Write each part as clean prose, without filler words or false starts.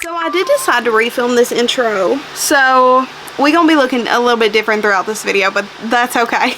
So I did decide to refilm this intro, so we're gonna be looking a little bit different throughout this video, but that's okay.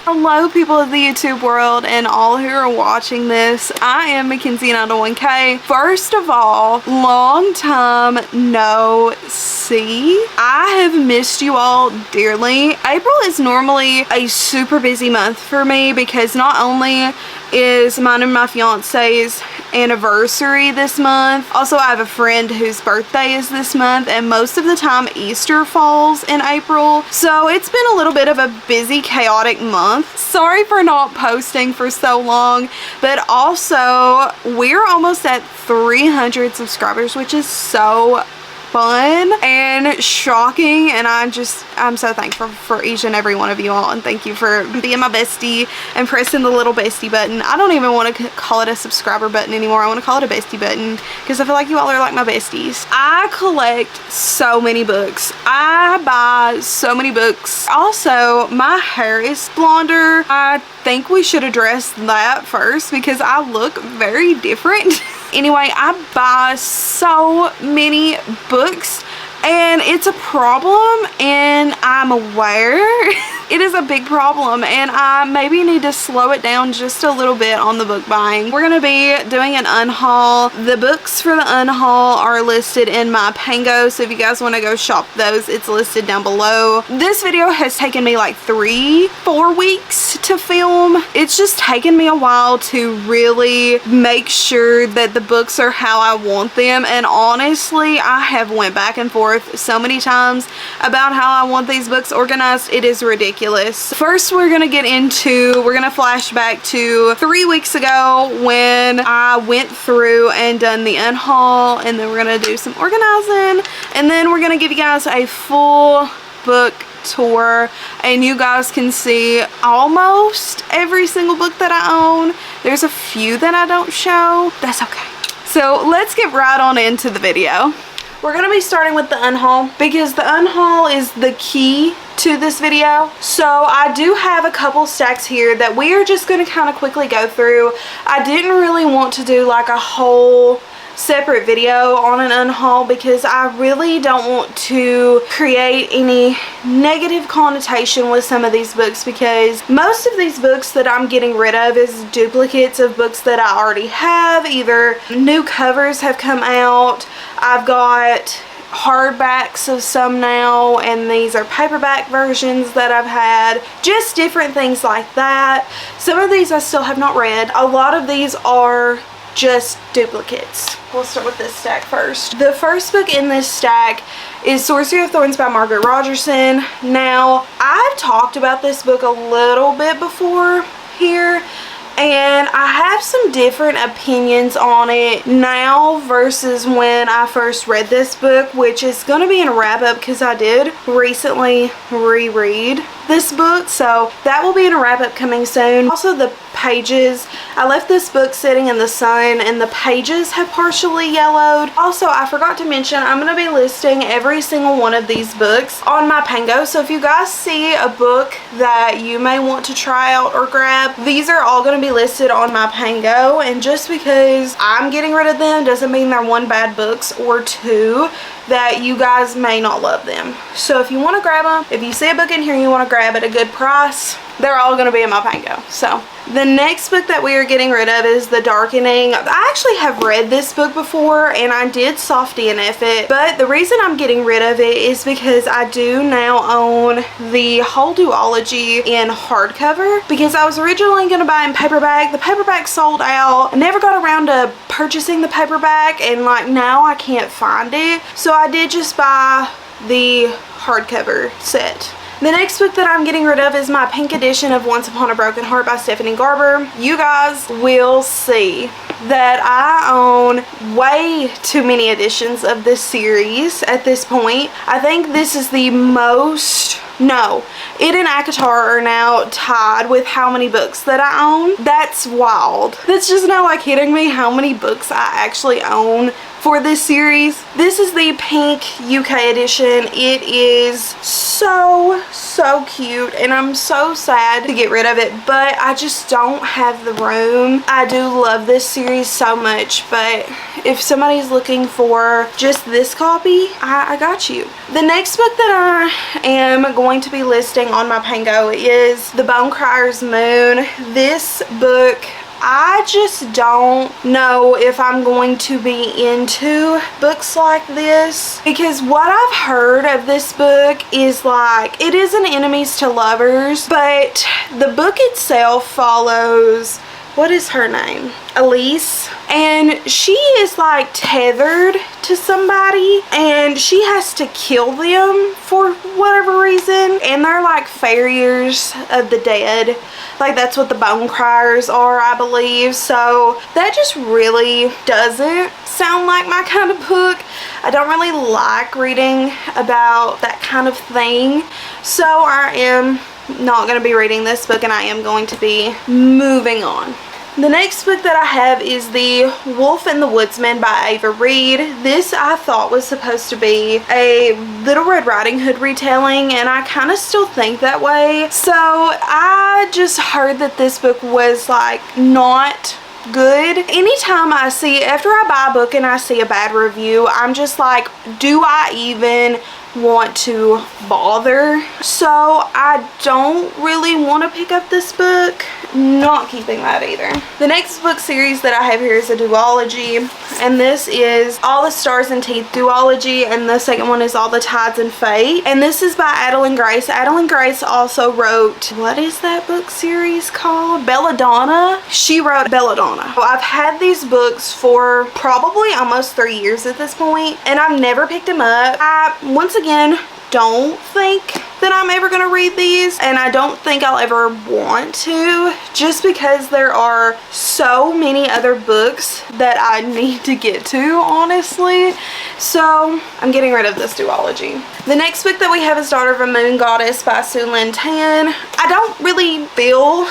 Hello people of the YouTube world and all who are watching this. I am Mackenzie901K. First of all, long time no see. I have missed you all dearly. April is normally a super busy month for me because not only is mine and my fiance's anniversary this month, also I have a friend whose birthday is this month, and most of the time Easter falls in April, so it's been a little bit of a busy, chaotic month. Sorry for not posting for so long, but also we're almost at 300 subscribers, which is so fun and shocking, and I'm so thankful for each and every one of you all, and thank you for being my bestie and pressing the little bestie button. I don't even want to call it a subscriber button anymore. I want to call it a bestie button because I feel like you all are like my besties. I collect so many books. I buy so many books. Also, my hair is blonder. I think we should address that first because I look very different. Anyway, I buy so many books and it's a problem, and I'm aware it is a big problem, and I maybe need to slow it down just a little bit on the book buying. We're gonna be doing an unhaul. The books for the unhaul are listed in my Pango, so if you guys want to go shop those, it's listed down below. This video has taken me like 3-4 weeks to film. It's just taken me a while to really make sure that the books are how I want them, and honestly I have went back and forth so many times about how I want these books organized. It is ridiculous. First, we're gonna flash back to 3 weeks ago when I went through and done the unhaul, and then we're gonna do some organizing, and then we're gonna give you guys a full book tour, and you guys can see almost every single book that I own. There's a few that I don't show. That's okay. So let's get right on into the video. We're going to be starting with the unhaul because the unhaul is the key to this video. So I do have a couple stacks here that we are just going to kind of quickly go through. I didn't really want to do like a whole separate video on an unhaul because I really don't want to create any negative connotation with some of these books, because most of these books that I'm getting rid of is duplicates of books that I already have. Either new covers have come out, I've got hardbacks of some now, and these are paperback versions that I've had, just different things like that. Some of these I still have not read. A lot of these are just duplicates. We'll start with this stack first. The first book in this stack is Sorcery of Thorns by Margaret Rogerson. Now, I've talked about this book a little bit before here, and I have some different opinions on it now versus when I first read this book, which is going to be in a wrap up because I did recently reread this book, so that will be in a wrap up coming soon. Also, the pages, I left this book sitting in the sun and the pages have partially yellowed. Also, I forgot to mention I'm going to be listing every single one of these books on my Pango, so if you guys see a book that you may want to try out or grab, these are all going to be listed on my Pango, and just because I'm getting rid of them doesn't mean they're one bad books or two that you guys may not love them. So if you want to grab them, if you see a book in here you want to grab at a good price, they're all going to be in my Pango. So the next book that we are getting rid of is The Darkening. I actually have read this book before and I did soft DNF it, but the reason I'm getting rid of it is because I do now own the whole duology in hardcover, because I was originally going to buy in paperback. The paperback sold out. I never got around to purchasing the paperback, and like now I can't find it, so I did just buy the hardcover set. The next book that I'm getting rid of is my pink edition of Once Upon a Broken Heart by Stephanie Garber. You guys will see that I own way too many editions of this series at this point. I think this is the most No, it and ACOTAR are now tied with how many books that I own. That's wild. That's just now like hitting me how many books I actually own for this series. This is the pink UK edition. It is so cute, and I'm so sad to get rid of it, but I just don't have the room. I do love this series so much, but if somebody's looking for just this copy, I got you. The next book that I am going to be listing on my Pango is The Bone Crier's Moon. This book, I just don't know if I'm going to be into books like this, because what I've heard of this book is like, it is an enemies to lovers, but the book itself follows, what is her name? Elise. And she is like tethered to somebody, and she has to kill them for whatever reason. And they're like farriers of the dead. Like that's what the Bone Criers are, I believe. So that just really doesn't sound like my kind of book. I don't really like reading about that kind of thing. So I am not going to be reading this book, and I am going to be moving on. The next book that I have is The Wolf and the Woodsman by Ava Reed. This I thought was supposed to be a Little Red Riding Hood retelling, and I kind of still think that way. So I just heard that this book was like not good. Anytime I see, after I buy a book and I see a bad review, I'm just like, do I even want to bother? So I don't really want to pick up this book. Not keeping that either. The next book series that I have here is a duology, and this is All the Stars and Teeth duology, and the second one is All the Tides and Fate, and this is by Adeline Grace. Adeline Grace also wrote, what is that book series called? Belladonna. She wrote Belladonna. I've had these books for probably almost 3 years at this point, and I've never picked them up. I, once again, don't think that I'm ever going to read these, and I don't think I'll ever want to, just because there are so many other books that I need to get to, honestly. So I'm getting rid of this duology. The next book that we have is Daughter of a Moon Goddess by Sue Lynn Tan. I don't really feel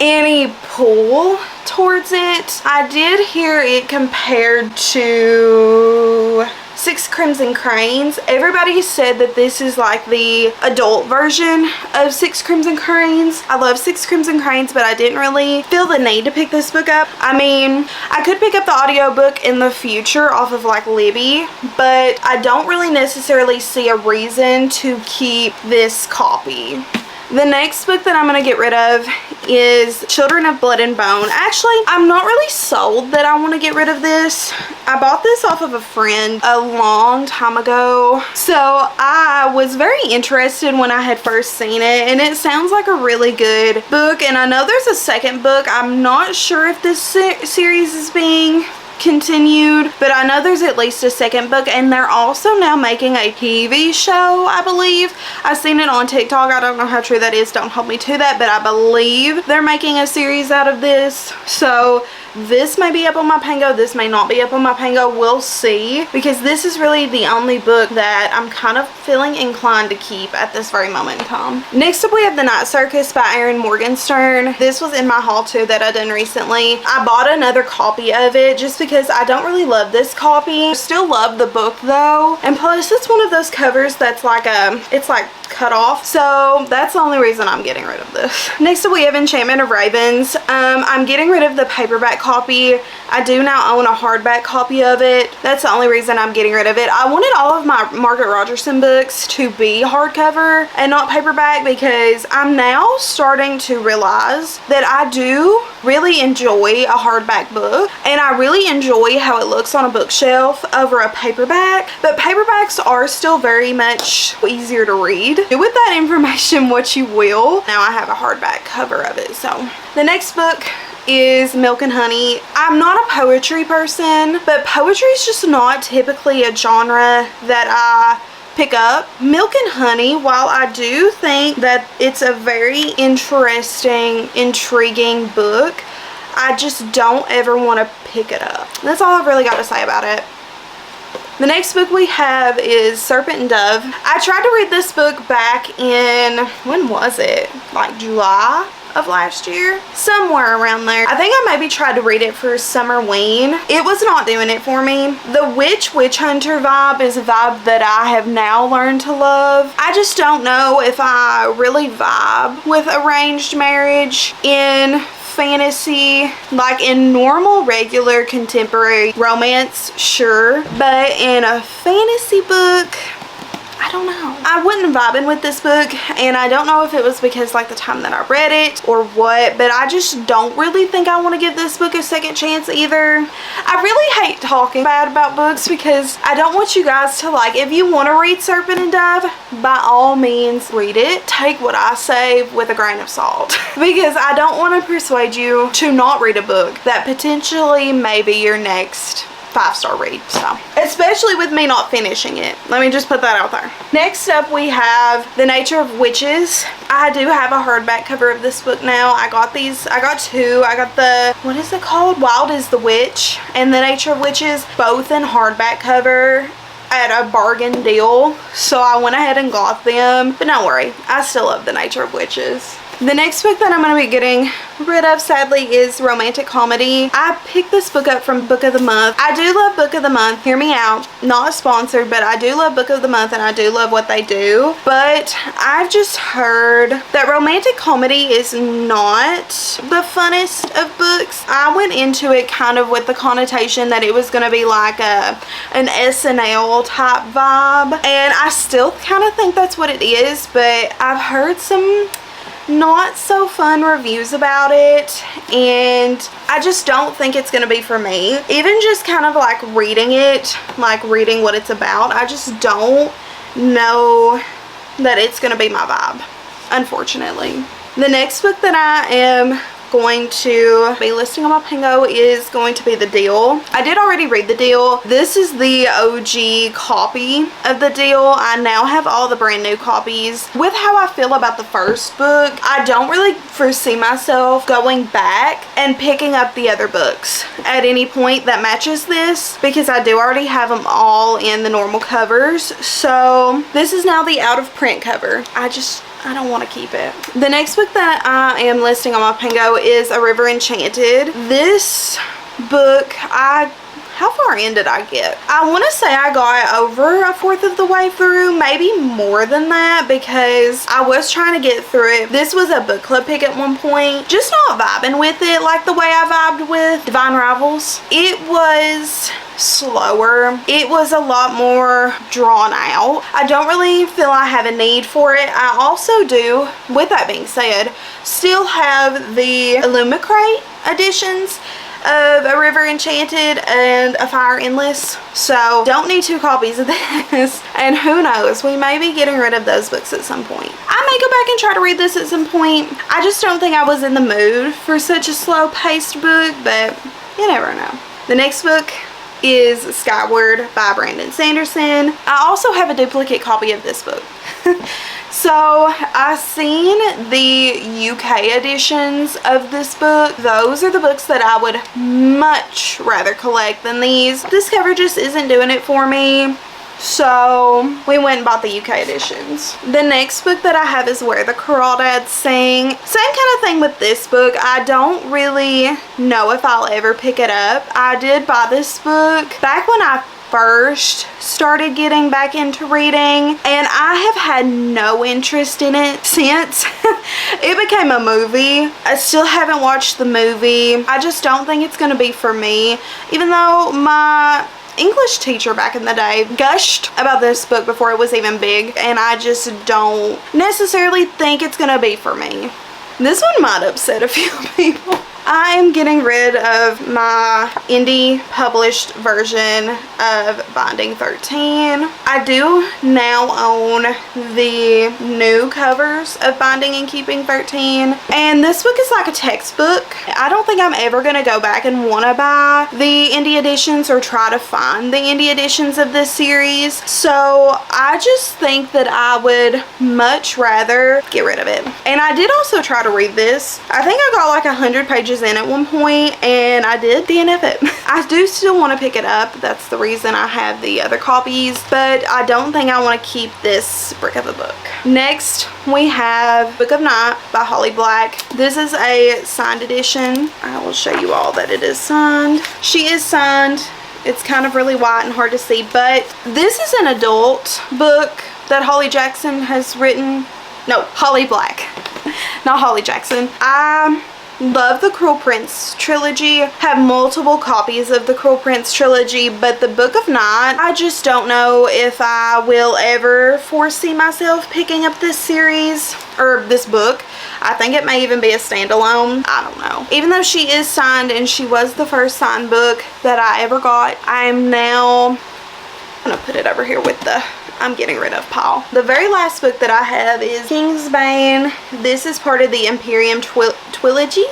any pull towards it. I did hear it compared to Six Crimson Cranes. Everybody said that this is like the adult version of Six Crimson Cranes. I love Six Crimson Cranes, but I didn't really feel the need to pick this book up. I mean, I could pick up the audiobook in the future off of like Libby, but I don't really necessarily see a reason to keep this copy. The next book that I'm going to get rid of is Children of Blood and Bone. Actually, I'm not really sold that I want to get rid of this. I bought this off of a friend a long time ago, so I was very interested when I had first seen it, and it sounds like a really good book. And I know there's a second book. I'm not sure if this series is being continued, but I know there's at least a second book, and they're also now making a TV show, I believe. I've seen it on TikTok. I don't know how true that is, don't hold me to that, but I believe they're making a series out of this. So this may be up on my Pango, this may not be up on my Pango, we'll see, because this is really the only book that I'm kind of feeling inclined to keep at this very moment in time. Next up we have The Night Circus by Erin Morgenstern. This was in my haul too that I done recently. I bought another copy of it just because I don't really love this copy. Still love the book though, and plus it's one of those covers that's like it's like cut off, so that's the only reason I'm getting rid of this. Next up we have Enchantment of Ravens. I'm getting rid of the paperback copy. I do now own a hardback copy of it. That's the only reason I'm getting rid of it. I wanted all of my Margaret Rogerson books to be hardcover and not paperback, because I'm now starting to realize that I do really enjoy a hardback book, and I really enjoy how it looks on a bookshelf over a paperback, but paperbacks are still very much easier to read. Do with that information what you will. Now I have a hardback cover of it. So the next book is Milk and Honey. I'm not a poetry person, but poetry is just not typically a genre that I pick up. Milk and Honey, while I do think that it's a very interesting, intriguing book, I just don't ever want to pick it up. That's all I've really got to say about it. The next book we have is Serpent and Dove. I tried to read this book back in, when was it? Like July of last year, somewhere around there. I think I maybe tried to read it for Summerween. It was not doing it for me. The witch hunter vibe is a vibe that I have now learned to love. I just don't know if I really vibe with arranged marriage in fantasy. Like in normal, regular, contemporary romance, sure, but in a fantasy book, I don't know. I wasn't vibing with this book, and I don't know if it was because like the time that I read it or what, but I just don't really think I want to give this book a second chance either. I really hate talking bad about books because I don't want you guys to, like, if you want to read Serpent and Dove, by all means read it. Take what I say with a grain of salt because I don't want to persuade you to not read a book that potentially may be your next 5-star read, so especially with me not finishing it. Let me just put that out there. Next up we have The Nature of Witches. I do have a hardback cover of this book now. I got these, I got two. I got the, what is it called? Wild is the Witch and The Nature of Witches, both in hardback cover at a bargain deal, so I went ahead and got them, but don't worry, I still love The Nature of Witches. The next book that I'm going to be getting rid of, sadly, is romantic comedy. I picked this book up from Book of the Month. I do love Book of the Month. Hear me out. Not sponsored, but I do love Book of the Month and I do love what they do. But I've just heard that romantic comedy is not the funnest of books. I went into it kind of with the connotation that it was going to be like an SNL type vibe. And I still kind of think that's what it is, but I've heard some not so fun reviews about it, and I just don't think it's gonna be for me. Even just kind of like reading it, like reading what it's about, I just don't know that it's gonna be my vibe, unfortunately. The next book that I am going to be listing on my Pango is going to be The Deal. I did already read The Deal. This is the OG copy of The Deal. I now have all the brand new copies. With how I feel about the first book, I don't really foresee myself going back and picking up the other books at any point that matches this, because I do already have them all in the normal covers. So this is now the out of print cover. I don't want to keep it. The next book that I am listing on my Pango is A River Enchanted. This book, how far in did I get? I want to say I got over 1/4 of the way through, maybe more than that, because I was trying to get through it. This was a book club pick at one point. Just not vibing with it like the way I vibed with Divine Rivals. It was slower. It was a lot more drawn out. I don't really feel I have a need for it. I also do, with that being said, still have the Illumicrate editions of A River Enchanted and A Fire Endless, so don't need 2 copies of this. And who knows, we may be getting rid of those books at some point. I may go back and try to read this at some point. I just don't think I was in the mood for such a slow-paced book, but you never know. The next book is Skyward by Brandon Sanderson. I also have a duplicate copy of this book. So I've seen the UK editions of this book. Those are the books that I would much rather collect than these. This cover just isn't doing it for me, so we went and bought the UK editions. The next book that I have is Where the Crawdads Sing. Same kind of thing with this book. I don't really know if I'll ever pick it up. I did buy this book back when I first started getting back into reading, and I have had no interest in it since it became a movie. I still haven't watched the movie. I just don't think it's gonna be for me, even though my English teacher back in the day gushed about this book before it was even big, and I just don't necessarily think it's gonna be for me. This one might upset a few people. I am getting rid of my indie published version of Binding 13. I do now own the new covers of Binding and Keeping 13. And this book is like a textbook. I don't think I'm ever going to go back and want to buy the indie editions or try to find the indie editions of this series. So I just think that I would much rather get rid of it. And I did also try to read this. I think I got like 100 pages was in at one point, and I did DNF it. I do still want to pick it up. That's the reason I have the other copies, but I don't think I want to keep this brick of a book. Next, we have Book of Night by Holly Black. This is a signed edition. I will show you all that it is signed. She is signed. It's kind of really white and hard to see, but this is an adult book that Holly Jackson has written. No, Holly Black, not Holly Jackson. I love the Cruel Prince trilogy. Have multiple copies of the Cruel Prince trilogy, but the Book of Night, I just don't know if I will ever foresee myself picking up this series or this book. I think it may even be a standalone. I don't know. Even though she is signed and she was the first signed book that I ever got, I'm now gonna put it over here with the I'm getting rid of pile. The very last book that I have is Kingsbane. This is part of the Imperium trilogy.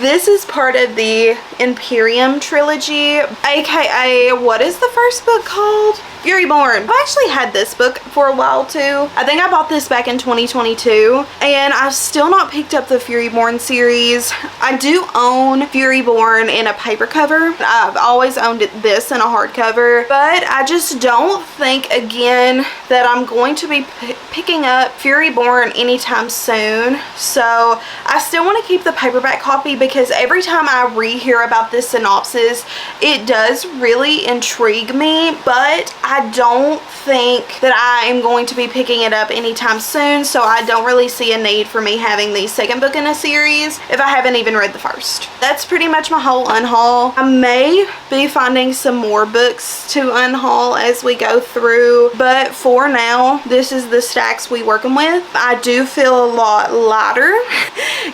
This is part of the Imperium trilogy, aka, what is the first book called? Furyborn. I've actually had this book for a while too. I think I bought this back in 2022, and I've still not picked up the Furyborn series. I do own Furyborn in a paper cover. I've always owned this in a hardcover, but I just don't think, again, that I'm going to be picking up Furyborn anytime soon. So I still want to keep the paperback copy, because every time I rehear about this synopsis, it does really intrigue me, but I don't think that I am going to be picking it up anytime soon, so I don't really see a need for me having the second book in a series if I haven't even read the first. That's pretty much my whole unhaul. I may be finding some more books to unhaul as we go through, but for now, this is the stacks we working with. I do feel a lot lighter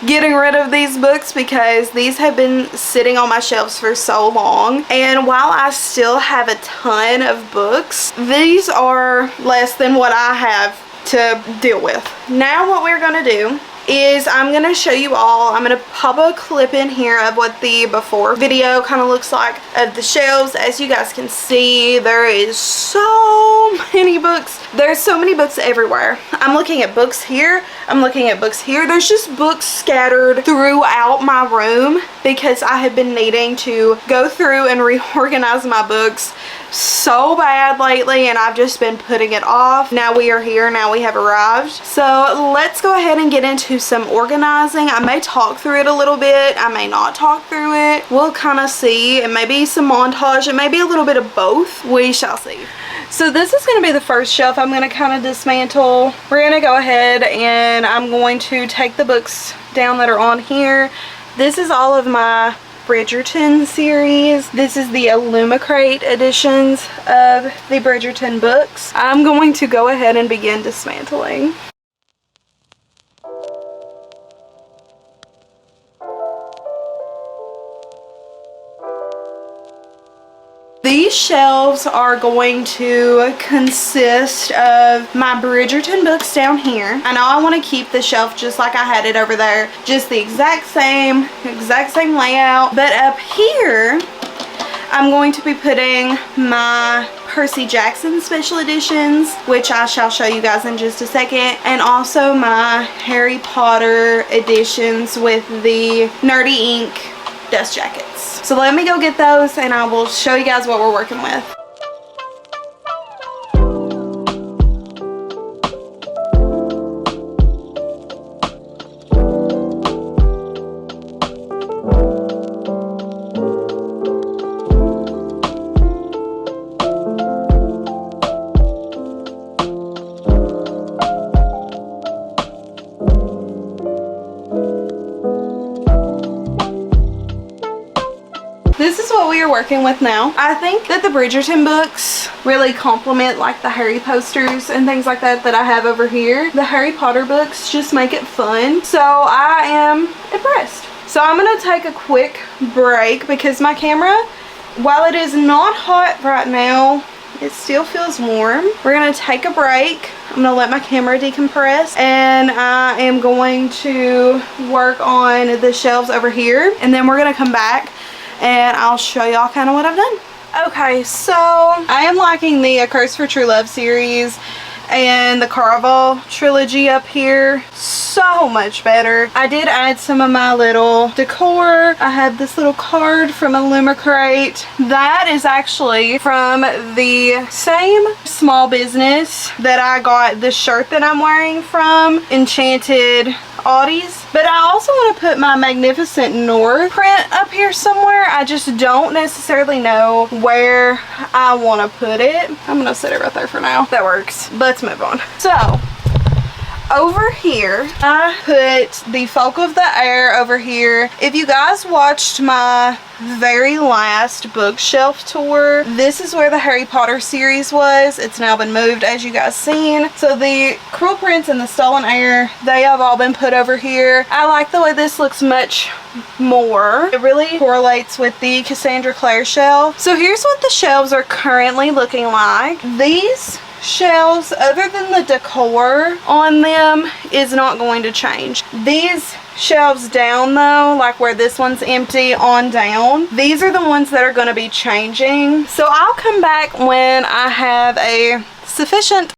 getting rid of these books, because these have been sitting on my shelves for so long, and while I still have a ton of books, these are less than what I have to deal with. Now what we're gonna do is I'm gonna show you all, I'm gonna pop a clip in here of what the before video kind of looks like of the shelves. As you guys can see, there is so many books. There's so many books everywhere. I'm looking at books here, I'm looking at books here. There's just books scattered throughout my room, because I have been needing to go through and reorganize my books so bad lately, and I've just been putting it off. Now we are here, now we have arrived. So let's go ahead and get into some organizing. I may talk through it a little bit, I may not talk through it. We'll kind of see. It may be some montage, it may be a little bit of both. We shall see. So this is going to be the first shelf I'm going to kind of dismantle. We're going to go ahead and I'm going to take the books down that are on here. This is all of my Bridgerton series. This is the Illumicrate editions of the Bridgerton books. I'm going to go ahead and begin dismantling. These shelves are going to consist of my Bridgerton books down here. I know I want to keep the shelf just like I had it over there, just the exact same layout, but up here I'm going to be putting my Percy Jackson special editions, which I shall show you guys in just a second, and also my Harry Potter editions with the Nerdy Ink dust jackets. So let me go get those and I will show you guys what we're working with. This is what we are working with now. I think that the Bridgerton books really complement like the Harry posters and things like that that I have over here. The Harry Potter books just make it fun. So I am impressed. So I'm going to take a quick break because my camera, while it is not hot right now, it still feels warm. We're going to take a break. I'm going to let my camera decompress, and I am going to work on the shelves over here, and then we're going to come back and I'll show y'all kind of what I've done. Okay, so I am liking the A Curse for True Love series. and the Caraval trilogy up here. So much better. I did add some of my little decor. I have this little card from Illumicrate. That is actually from the same small business that I got this shirt that I'm wearing from, Enchanted Oddies. But I also want to put my Magnificent North print up here somewhere. I just don't necessarily know where I want to put it. I'm going to set it right there for now. That works. Let's move on. So, over here, I put the Folk of the Air over here. If you guys watched my very last bookshelf tour, this is where the Harry Potter series was. It's now been moved, as you guys seen. So the Cruel Prince and the Stolen Heir, they have all been put over here. I like the way this looks much more. It really correlates with the Cassandra Clare shelf. So here's what the shelves are currently looking like. These shelves, other than the decor on them, is not going to change. These shelves down though, like where this one's empty on down, these are the ones that are going to be changing. So I'll come back when I have a sufficient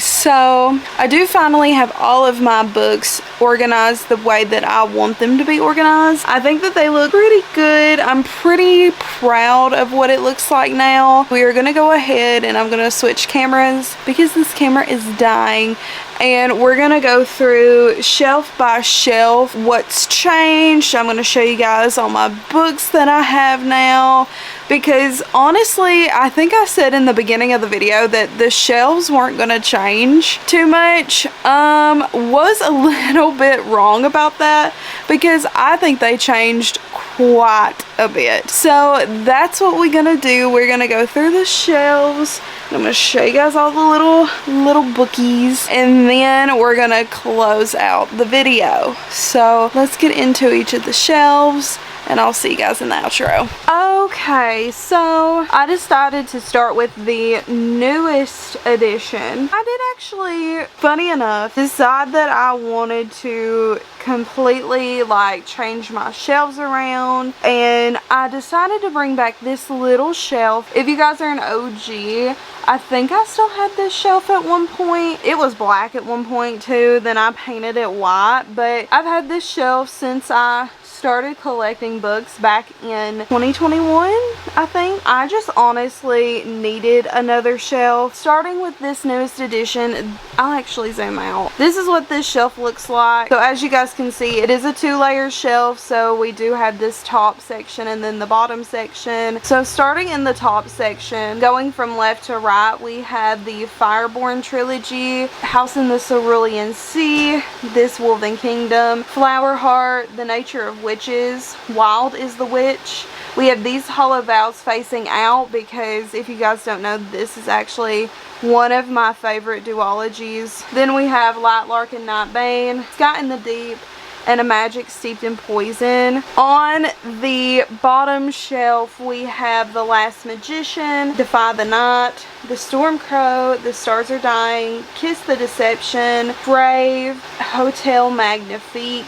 So I do finally have all of my books organized the way that I want them to be organized. I think that they look pretty good. I'm pretty proud of what it looks like now. We are going to go ahead and I'm going to switch cameras because this camera is dying, and we're going to go through shelf by shelf what's changed. I'm going to show you guys all my books that I have now, because honestly I think I said in the beginning of the video that the shelves weren't going to change too much. Was a little bit wrong about that, because I think they changed quite a bit. So that's what we're gonna do. We're gonna go through the shelves. I'm gonna show you guys all the little bookies, and then we're gonna close out the video. So let's get into each of the shelves, and I'll see you guys in the outro. Okay, so I decided to start with the newest edition. I did actually, funny enough, decide that I wanted to completely like change my shelves around, and I decided to bring back this little shelf. If you guys are an OG, I think I still had this shelf at one point. It was black at one point too, then I painted it white, but I've had this shelf since I started collecting books back in 2021, I think. I just honestly needed another shelf. Starting with this newest edition, I'll actually zoom out. This is what this shelf looks like. So as you guys can see, it is a 2-layer shelf, so we do have this top section and then the bottom section. So starting in the top section, going from left to right, we have the Fireborn trilogy, House in the Cerulean Sea, This Woven Kingdom, Flower Heart, The Nature of Witches, Wild is the Witch. We have these Hollow Vows facing out because if you guys don't know, this is actually one of my favorite duologies. Then we have Light Lark and Nightbane, Sky in the Deep, and A Magic Steeped in Poison. On the bottom shelf we have The Last Magician, Defy the Night, The Storm Crow, The Stars Are Dying, Kiss the Deception, Brave, Hotel Magnifique,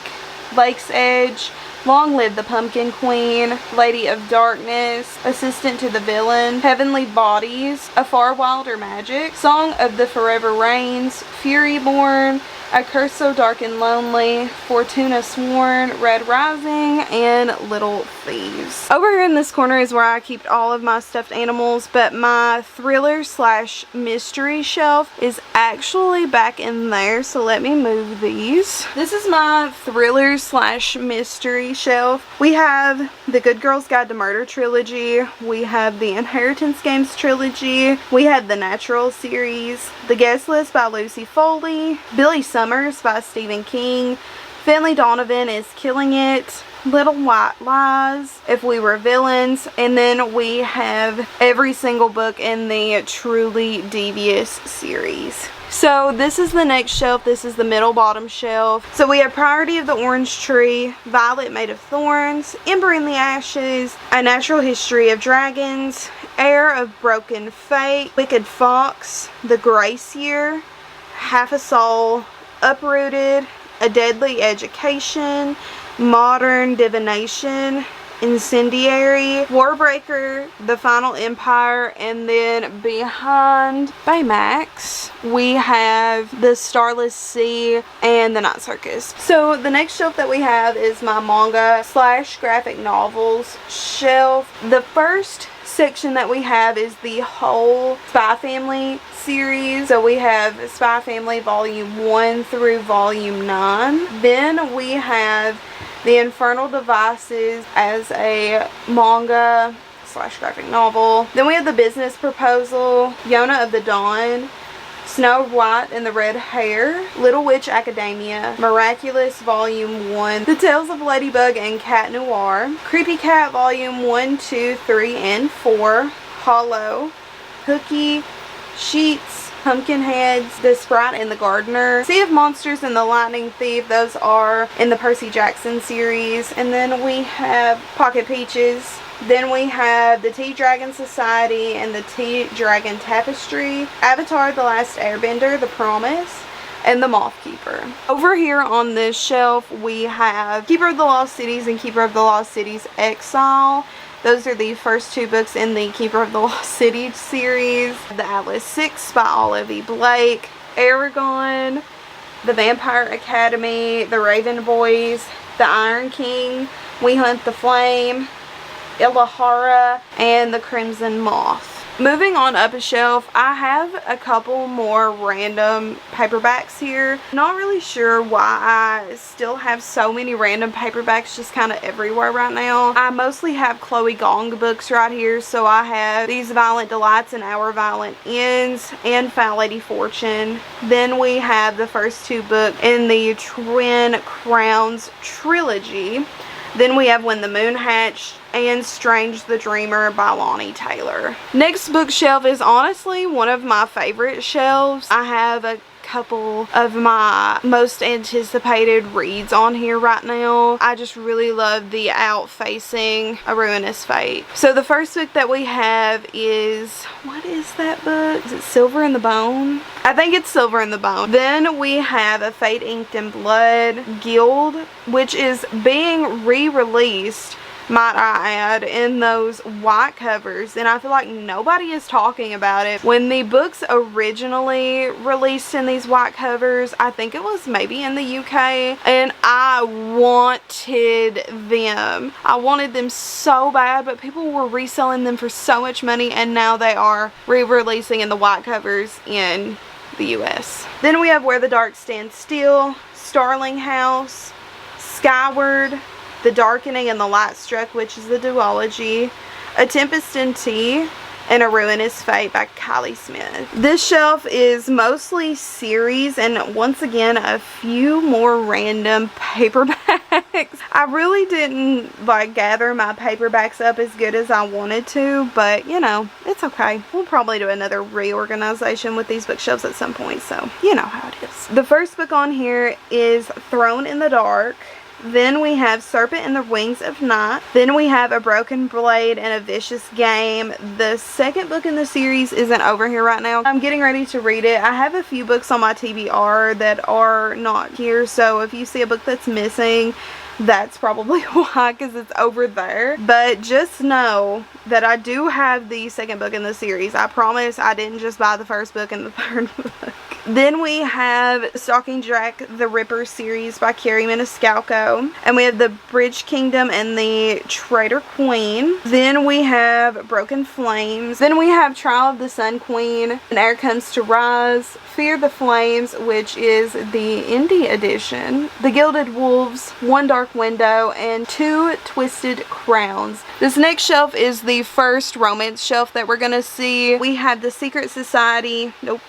Lake's Edge, Long Live the Pumpkin Queen, Lady of Darkness, Assistant to the Villain, Heavenly Bodies, A Far Wilder Magic, Song of the Forever Rains, Furyborn, A Curse So Dark and Lonely, Fortuna Sworn, Red Rising, and Little Thieves. Over here in this corner is where I keep all of my stuffed animals, but my thriller slash mystery shelf is actually back in there, so let me move these. This is my thriller slash mystery shelf. We have the Good Girls Guide to Murder trilogy, we have the Inheritance Games trilogy, we have the Natural series, The Guest List by Lucy Foley, Billy Summers by Stephen King, Finley Donovan is Killing It, Little White Lies, If We Were Villains, and then we have every single book in the Truly Devious series. So this is the next shelf. This is the middle bottom shelf. So we have Priority of the Orange Tree, Violet Made of Thorns, Ember in the Ashes, A Natural History of Dragons, Heir of Broken Fate, Wicked Fox, The Grace Year, Half a Soul, Uprooted, A Deadly Education, Modern Divination, Incendiary, Warbreaker, The Final Empire, and then behind Baymax we have The Starless Sea and The Night Circus. So the next shelf that we have is my manga / graphic novels shelf. The first section that we have is the whole Spy Family series. So we have Spy Family volume 1 through volume 9. Then we have The Infernal Devices as a manga / graphic novel. Then we have The Business Proposal, Yona of the Dawn, Snow White and the Red Hair, Little Witch Academia, Miraculous Volume 1, The Tales of Ladybug and Cat Noir, Creepy Cat Volume 1, 2, 3, and 4, Hollow, Hooky, Sheets, Pumpkinheads, The Sprite and the Gardener, Sea of Monsters and the Lightning Thief. Those are in the Percy Jackson series. And then we have Pocket Peaches. Then we have the Tea Dragon Society and the Tea Dragon Tapestry, Avatar The Last Airbender, The Promise, and The Moth Keeper. Over here on this shelf we have Keeper of the Lost Cities and Keeper of the Lost Cities Exile. Those are the first two books in the Keeper of the Lost City series. The Atlas 6 by Olive E. Blake, Aragon, The Vampire Academy, The Raven Boys, The Iron King, We Hunt the Flame, Ilahara, and The Crimson Moth. Moving on up a shelf, I have a couple more random paperbacks here. Not really sure why I still have so many random paperbacks just kind of everywhere right now. I mostly have Chloe Gong books right here. So I have these Violent Delights and Our Violent Ends and Foul Lady Fortune. Then we have the first two books in the Twin Crowns trilogy. Then we have When the Moon Hatched and Strange the Dreamer by Lonnie Taylor. Next bookshelf is honestly one of my favorite shelves. I have a couple of my most anticipated reads on here right now. I just really love the Outfacing A Ruinous Fate. So the first book that we have is, what is that book? Is it Silver in the Bone? I think it's Silver in the Bone. Then we have A Fate Inked in Blood Guild, which is being re-released, might I add, in those white covers, and I feel like nobody is talking about it. When the books originally released in these white covers, I think it was maybe in the UK, and I wanted them. I wanted them so bad, but people were reselling them for so much money, and now they are re-releasing in the white covers in the US. Then we have Where the Dark Stands Still, Starling House, Skyward, The Darkening and the Light Struck, which is the duology, A Tempest in Tea, and A Ruinous Fate by Kylie Smith. This shelf is mostly series and once again a few more random paperbacks. I really didn't gather my paperbacks up as good as I wanted to, but you know, it's okay. We'll probably do another reorganization with these bookshelves at some point, so you know how it is. The first book on here is Thrown in the Dark. Then we have Serpent and the Wings of Night. Then we have A Broken Blade and A Vicious Game. The second book in the series isn't over here right now. I'm getting ready to read it. I have a few books on my TBR that are not here, so if you see a book that's missing, that's probably why, because it's over there. But just know that I do have the second book in the series. I promise I didn't just buy the first book and the third book. Then we have Stalking Jack the Ripper series by Carrie Maniscalco. And we have The Bridge Kingdom and the Traitor Queen. Then we have Broken Flames. Then we have Trial of the Sun Queen, An Heir Comes to Rise, Fear the Flames, which is the indie edition, The Gilded Wolves, One Dark Window, and Two Twisted Crowns. This next shelf is the first romance shelf that we're going to see. We have The Secret Society. Nope.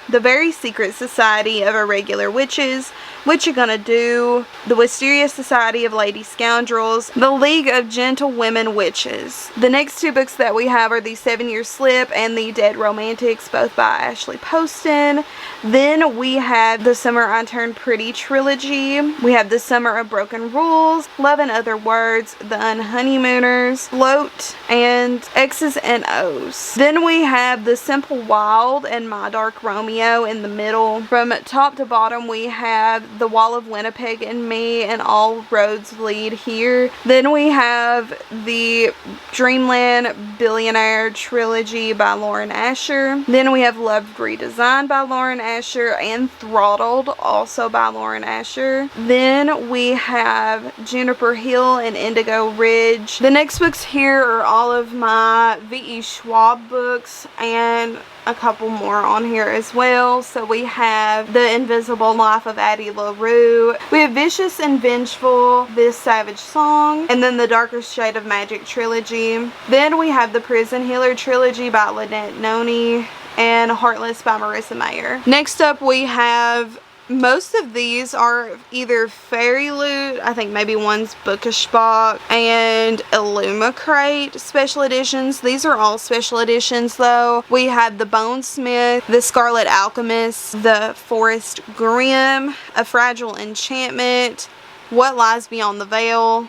The Very Secret Society of Irregular Witches, What You Gonna Do, The Wisteria Society of Lady Scoundrels, The League of Gentlewomen Witches. The next two books that we have are The 7-Year Slip and The Dead Romantics, both by Ashley Poston. Then we have The Summer I Turned Pretty trilogy. We have The Summer of Broken Rules, Love and Other Words, The Unhoneymooners, Float, and X's and O's. Then we have The Simple Wild and My Dark Romeo in the middle. From top to bottom we have The Wall of Winnipeg and Me and All Roads Lead Here. Then we have the Dreamland Billionaire trilogy by Lauren Asher. Then we have Loved Redesigned by Lauren Asher and Throttled, also by Lauren Asher. Then we have Juniper Hill and Indigo Ridge. The next books here are all of my V.E. Schwab books and a couple more on here as well. So we have The Invisible Life of Addie LaRue. We have Vicious and Vengeful, This Savage Song, and then the Darker Shade of Magic trilogy. Then we have the Prison Healer trilogy by Lynette Noni and Heartless by Marissa Mayer. Next up we have, most of these are either Fairy Loot, I think maybe one's Bookish Box, and Illumicrate special editions. These are all special editions though. We have The Bonesmith, The Scarlet Alchemist, The Forest Grimm, A Fragile Enchantment, What Lies Beyond the Veil,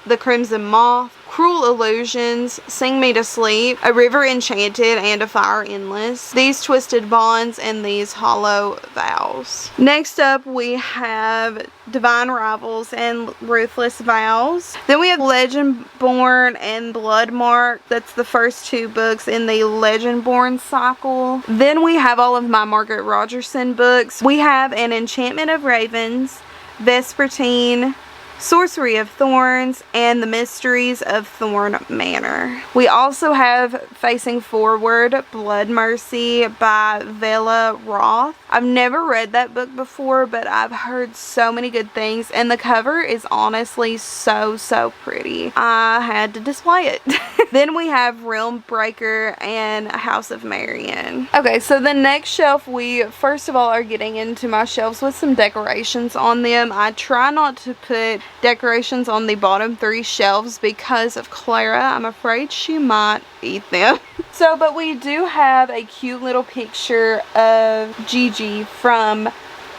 The Crimson Moth, Cruel Illusions, Sing Me to Sleep, A River Enchanted, and A Fire Endless, These Twisted Bonds, and These Hollow Vows. Next up we have Divine Rivals and Ruthless Vows. Then we have Legendborn and Bloodmark. That's the first two books in the Legendborn cycle. Then we have all of my Margaret Rogerson books. We have An Enchantment of Ravens, Vespertine, Sorcery of Thorns, and The Mysteries of Thorn Manor. We also have Facing Forward, Blood Mercy by Vela Roth. I've never read that book before, but I've heard so many good things, and the cover is honestly so pretty. I had to display it. Then we have Realm Breaker and House of Marion. Okay, so the next shelf, we first of all are getting into my shelves with some decorations on them. I try not to put decorations on the bottom 3 shelves because of Clara. I'm afraid she might eat them. So, but we do have a cute little picture of Gigi from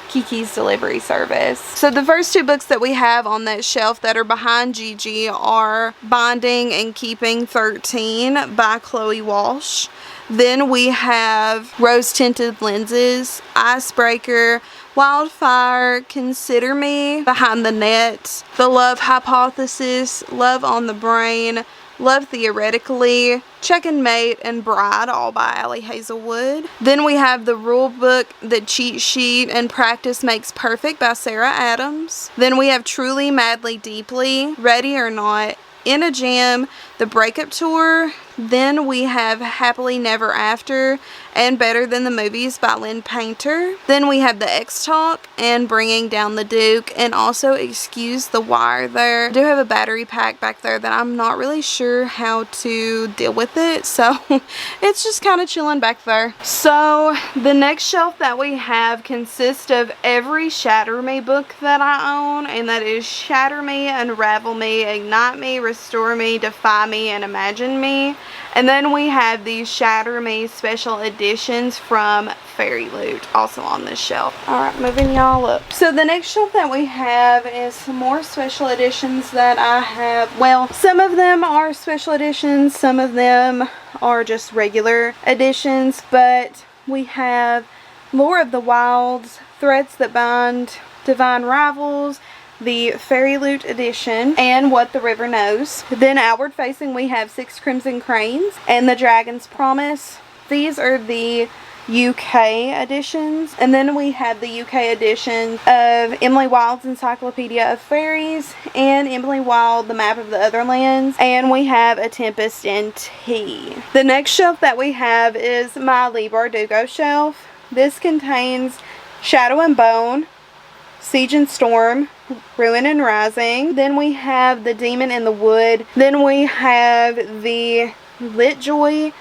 Kiki's Delivery Service. So the first 2 books that we have on that shelf that are behind Gigi are Binding and Keeping 13 by Chloe Walsh. Then we have Rose Tinted Lenses, Icebreaker, Wildfire, Consider Me, Behind the Net, The Love Hypothesis, Love on the Brain, Love Theoretically, Check and Mate, and Bride, all by Allie Hazelwood. Then we have the rule book, The Cheat Sheet, and Practice Makes Perfect by Sarah Adams. Then we have Truly, Madly, Deeply, Ready or Not, In a Jam, The Breakup Tour. Then we have Happily Never After and Better Than the Movies by Lynn Painter. Then we have The X-Talk and Bringing Down the Duke, and also Excuse the Wire there. I do have a battery pack back there that I'm not really sure how to deal with it, so it's just kind of chilling back there. So the next shelf that we have consists of every Shatter Me book that I own, and that is Shatter Me, Unravel Me, Ignite Me, Restore Me, Defy Me, and Imagine Me. And then we have these Shatter Me special editions from Fairy Loot, also on this shelf. Alright, moving y'all up. So the next shelf that we have is some more special editions that I have. Well, some of them are special editions, some of them are just regular editions, but we have Lore of the Wilds, Threads That Bind, Divine Rivals, the Fairy Loot edition, and What the River Knows. Then outward facing we have 6 Crimson Cranes and The Dragon's Promise. These are the UK editions. And then we have the UK edition of Emily Wilde's Encyclopedia of Fairies and Emily Wilde, The Map of the Otherlands. And we have A Tempest in Tea. The next shelf that we have is my Lee Bardugo shelf. This contains Shadow and Bone, Siege and Storm, Ruin and Rising. Then we have The Demon in the Wood. Then we have the Litjoy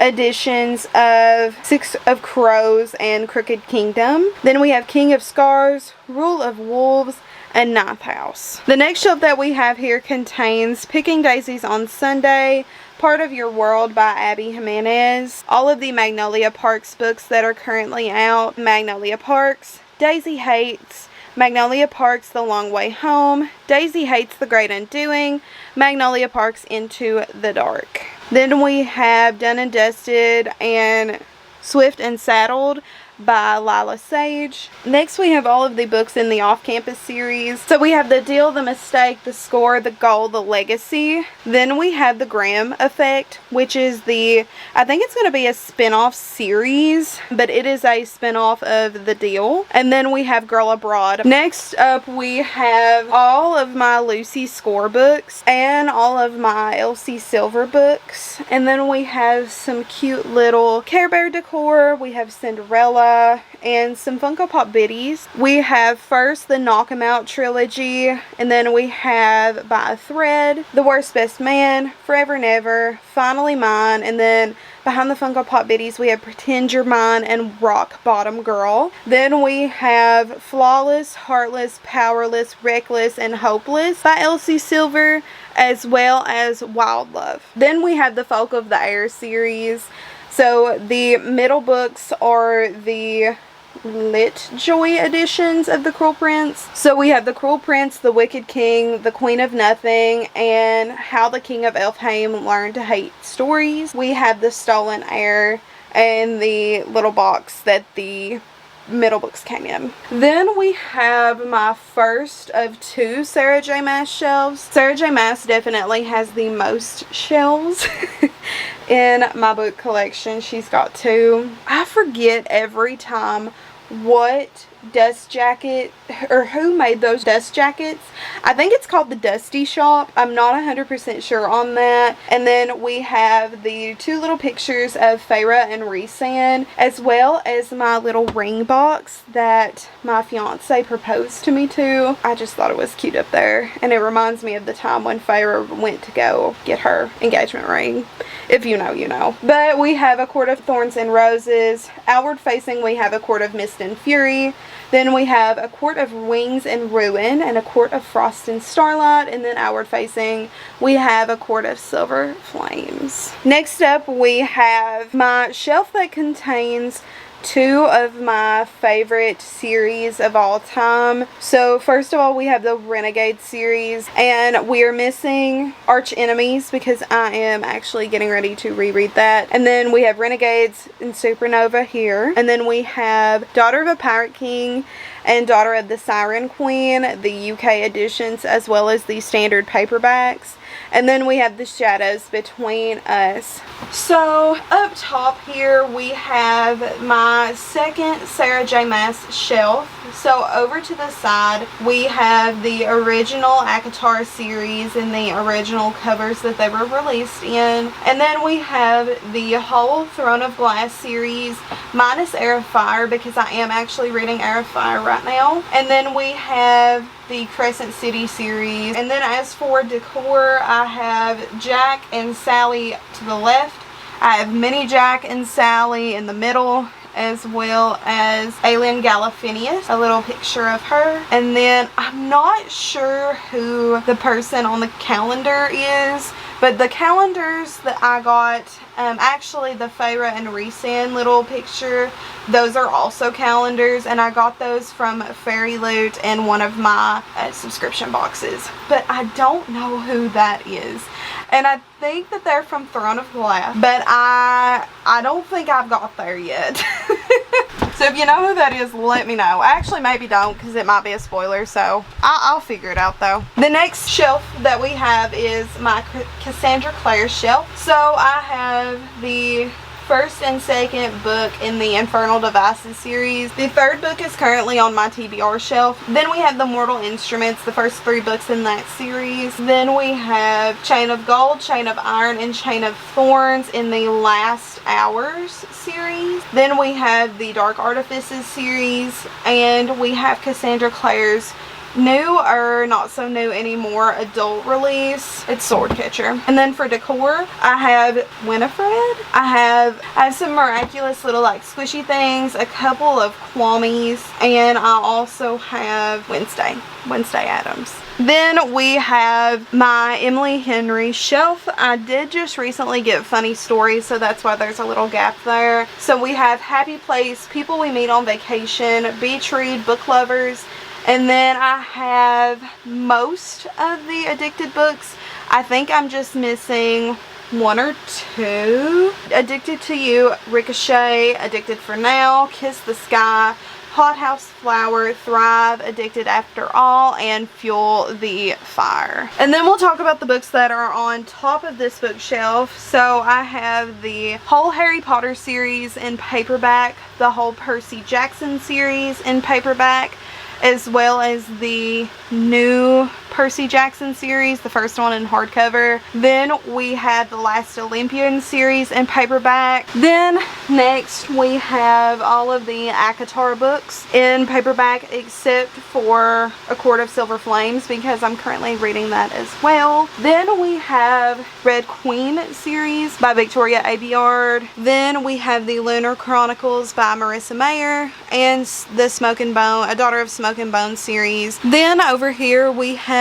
editions of Six of Crows and Crooked Kingdom. Then we have King of Scars, Rule of Wolves, and Ninth House. The next shelf that we have here contains Picking Daisies on Sunday, Part of Your World by Abby Jimenez, all of the Magnolia Parks books that are currently out, Magnolia Parks, Daisy Hates, Magnolia Parks The Long Way Home, Daisy Hates The Great Undoing, Magnolia Parks Into the Dark. Then we have Done and Dusted and Swift and Saddled by Lila Sage. Next we have all of the books in the Off-Campus series. So we have The Deal, The Mistake, The Score, The Goal, The Legacy. Then we have The Graham Effect, which is I think it's going to be a spin-off series, but it is a spin-off of The Deal. And then we have Girl Abroad. Next up we have all of my Lucy Score books and all of my Elsie Silver books. And then we have some cute little Care Bear decor. We have Cinderella and some Funko Pop biddies. We have first the Knock 'Em Out trilogy, and then we have By a Thread, The Worst Best Man, Forever Never, Finally Mine, and then behind the Funko Pop biddies we have Pretend You're Mine and Rock Bottom Girl. Then we have Flawless, Heartless, Powerless, Reckless, and Hopeless by Elsie Silver, as well as Wild Love. Then we have the Folk of the Air series. So the middle books are the Lit Joy editions of The Cruel Prince. So we have The Cruel Prince, The Wicked King, The Queen of Nothing, and How the King of Elfheim Learned to Hate Stories. We have The Stolen Heir and the little box that the middle books came in. Then we have my first of 2 Sarah J Maas shelves. Sarah J Maas definitely has the most shelves in my book collection. She's got 2. I forget every time what dust jacket or who made those dust jackets. I think it's called the Dusty Shop. I'm not 100% sure on that. And then we have the 2 little pictures of Feyre and Rhysand, as well as my little ring box that my fiance proposed to me to. I just thought it was cute up there, and it reminds me of the time when Feyre went to go get her engagement ring. If you know, you know. But we have A Court of Thorns and Roses. Outward facing we have A Court of Mist and Fury. Then we have A Court of Wings and Ruin and A Court of Frost and Starlight. And then outward facing we have A Court of Silver Flames. Next up we have my shelf that contains 2 of my favorite series of all time. So first of all we have the Renegade series, and we are missing Arch Enemies because I am actually getting ready to reread that. And then we have Renegades and Supernova here. And then we have Daughter of a Pirate King and Daughter of the Siren Queen, the UK editions, as well as the standard paperbacks. And then we have The Shadows Between Us. So up top here we have my second Sarah J Maas shelf. So over to the side we have the original ACOTAR series and the original covers that they were released in. And then we have the whole Throne of Glass series minus Heir of Fire, because I am actually reading Heir of Fire right now. And then we have the Crescent City series. And then as for decor, I have Jack and Sally to the left. I have Mini Jack and Sally in the middle, as well as Alien Galifianus, a little picture of her. And then I'm not sure who the person on the calendar is, but the calendars that I got, actually the Feyre and Rhysand little picture, those are also calendars, and I got those from Fairy Loot in one of my subscription boxes. But I don't know who that is. And I think that they're from Throne of Glass, but I don't think I've got there yet. So if you know who that is, let me know. Actually, maybe don't, because it might be a spoiler, so I'll figure it out though. The next shelf that we have is my Cassandra Clare shelf. So I have the first and second book in the Infernal Devices series. The third book is currently on my TBR shelf. Then we have the Mortal Instruments, the first 3 books in that series. Then we have Chain of Gold, Chain of Iron, and Chain of Thorns in the Last Hours series. Then we have the Dark Artifices series, and we have Cassandra Clare's new or not so new anymore adult release, it's Swordcatcher. And then for decor, I have Winifred. I have some miraculous little like squishy things, a couple of Kwamis, and I also have Wednesday Addams. Then we have my Emily Henry shelf. I did just recently get Funny Stories, so that's why there's a little gap there. So we have Happy Place, People We Meet on Vacation, Beach Read, Book Lovers, and then I have most of the Addicted books. I think I'm just missing one or two. Addicted to You, Ricochet, Addicted for Now, Kiss the Sky, Hothouse Flower, Thrive, Addicted After All, and Fuel the Fire. And then we'll talk about the books that are on top of this bookshelf. So I have the whole Harry Potter series in paperback, the whole Percy Jackson series in paperback, as well as the new Percy Jackson series, the first one in hardcover. Then we have the Last Olympian series in paperback. Then next we have all of the ACOTAR books in paperback except for A Court of Silver Flames, because I'm currently reading that as well. Then we have Red Queen series by Victoria Aveyard. Then we have the Lunar Chronicles by Marissa Mayer and the Smoke and Bone, A Daughter of Smoke and Bone series. Then over here we have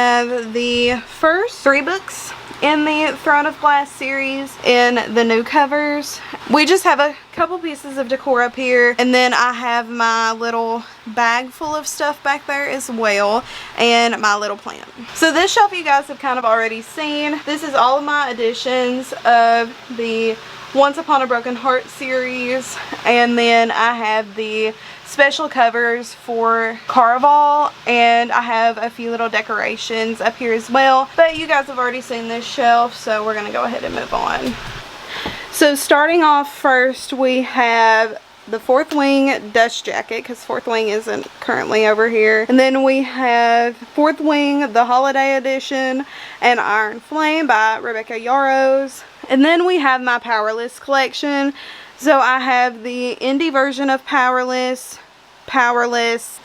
the first 3 books in the Throne of Glass series in the new covers. We just have a couple pieces of decor up here, and then I have my little bag full of stuff back there as well, and my little plant. So this shelf you guys have kind of already seen. This is all of my editions of the Once Upon a Broken Heart series, and then I have the special covers for Caraval, and I have a few little decorations up here as well. But you guys have already seen this shelf, so we're gonna go ahead and move on. So starting off first, we have the Fourth Wing Dust Jacket, because Fourth Wing isn't currently over here. And then we have Fourth Wing, the Holiday Edition, and Iron Flame by Rebecca Yarros. And then we have my Powerless collection. So I have the indie version of Powerless,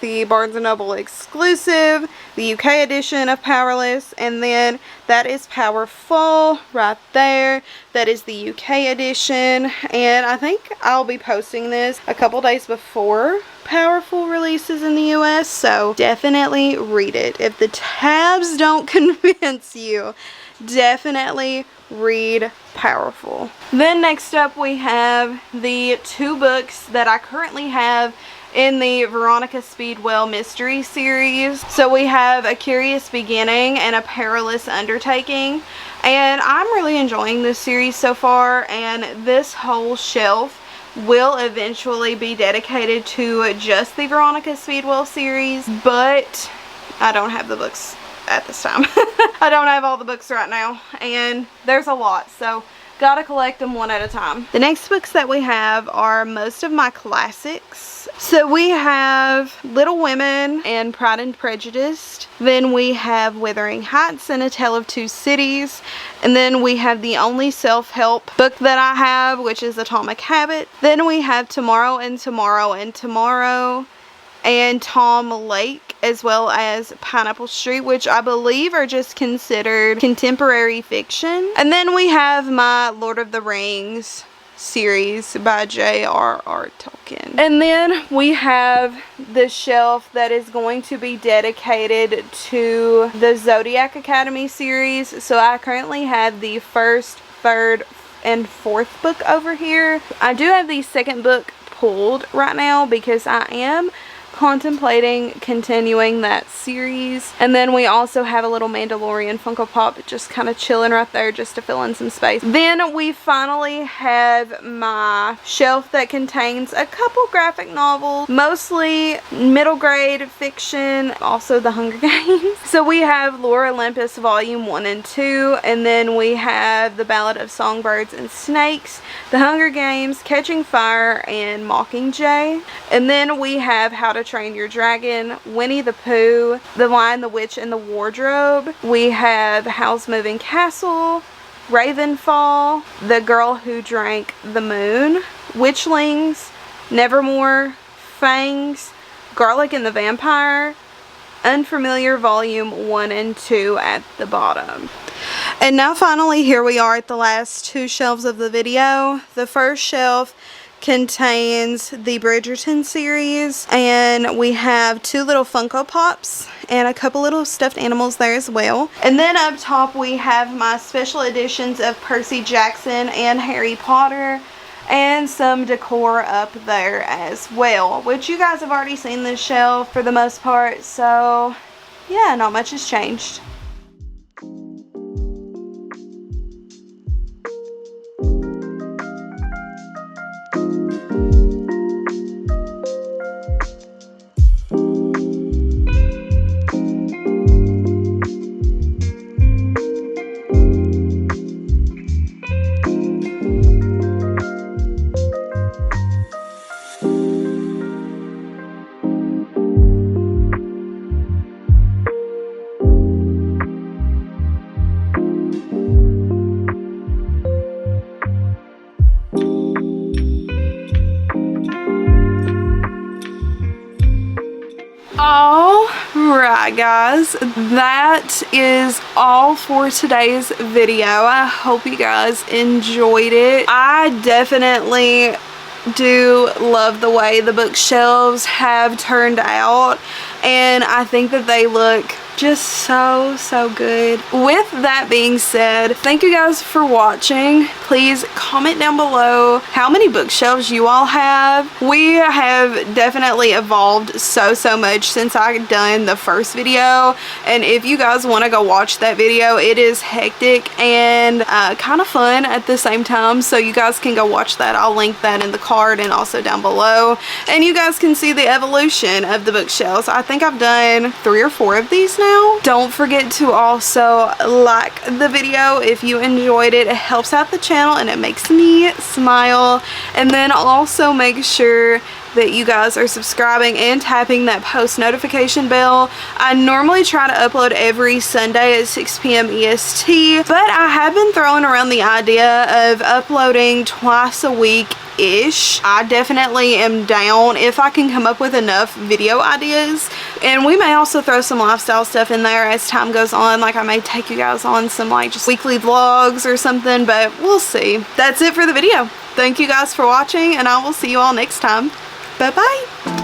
the Barnes & Noble exclusive, the UK edition of Powerless, and then that is Powerful right there. That is the UK edition, and I think I'll be posting this a couple days before Powerful releases in the US, so definitely read it. If the tabs don't convince you, definitely read Powerful. Then next up we have the 2 books that I currently have in the Veronica Speedwell mystery series. So we have A Curious Beginning and A Perilous Undertaking, and I'm really enjoying this series so far, and this whole shelf will eventually be dedicated to just the Veronica Speedwell series, but I don't have the books at this time. I don't have all the books right now, and there's a lot, so gotta collect them one at a time. The next books that we have are most of my classics. So we have Little Women and Pride and Prejudice. Then we have Wuthering Heights and A Tale of Two Cities. And then we have the only self-help book that I have, which is Atomic Habit. Then we have Tomorrow and Tomorrow and Tomorrow and Tom Lake, as well as Pineapple Street, which I believe are just considered contemporary fiction. And then we have my Lord of the Rings series by J.R.R. Tolkien. And then we have the shelf that is going to be dedicated to the Zodiac Academy series. So I currently have the first, third, and fourth book over here. I do have the second book pulled right now because I am contemplating continuing that series. And then we also have a little Mandalorian Funko Pop just kind of chilling right there just to fill in some space. Then we finally have my shelf that contains a couple graphic novels, mostly middle grade fiction, also The Hunger Games. So we have Lore Olympus Volume 1 and 2, and then we have The Ballad of Songbirds and Snakes, The Hunger Games, Catching Fire, and Mockingjay. And then we have How to Train Your Dragon, Winnie the Pooh, The Lion, the Witch, and the Wardrobe. We have Howl's Moving Castle, Ravenfall, The Girl Who Drank the Moon, Witchlings, Nevermore, Fangs, Garlic and the Vampire, Unfamiliar Volume 1 and 2 at the bottom. And now finally, here we are at the last two shelves of the video. The first shelf contains the Bridgerton series, and we have two little Funko Pops and a couple little stuffed animals there as well. And then up top we have my special editions of Percy Jackson and Harry Potter, and some decor up there as well, which you guys have already seen this shelf for the most part, so yeah, not much has changed. Alright guys, that is all for today's video. I hope you guys enjoyed it. I definitely do love the way the bookshelves have turned out, and I think that they look just so good. With that being said, thank you guys for watching. Please comment down below how many bookshelves you all have. We have definitely evolved so much since I done the first video, and if you guys want to go watch that video, it is hectic and kind of fun at the same time, so you guys can go watch that. I'll link that in the card and also down below, and you guys can see the evolution of the bookshelves. I think I've done 3 or 4 of these now. Don't forget to also like the video if you enjoyed it. It helps out the channel and it makes me smile. And then also make sure that you guys are subscribing and tapping that post notification bell. I normally try to upload every Sunday at 6 p.m. EST, but I have been throwing around the idea of uploading twice a week-ish. I definitely am down if I can come up with enough video ideas, and we may also throw some lifestyle stuff in there as time goes on. Like I may take you guys on some like just weekly vlogs or something, but we'll see. That's it for the video. Thank you guys for watching, and I will see you all next time. Bye bye.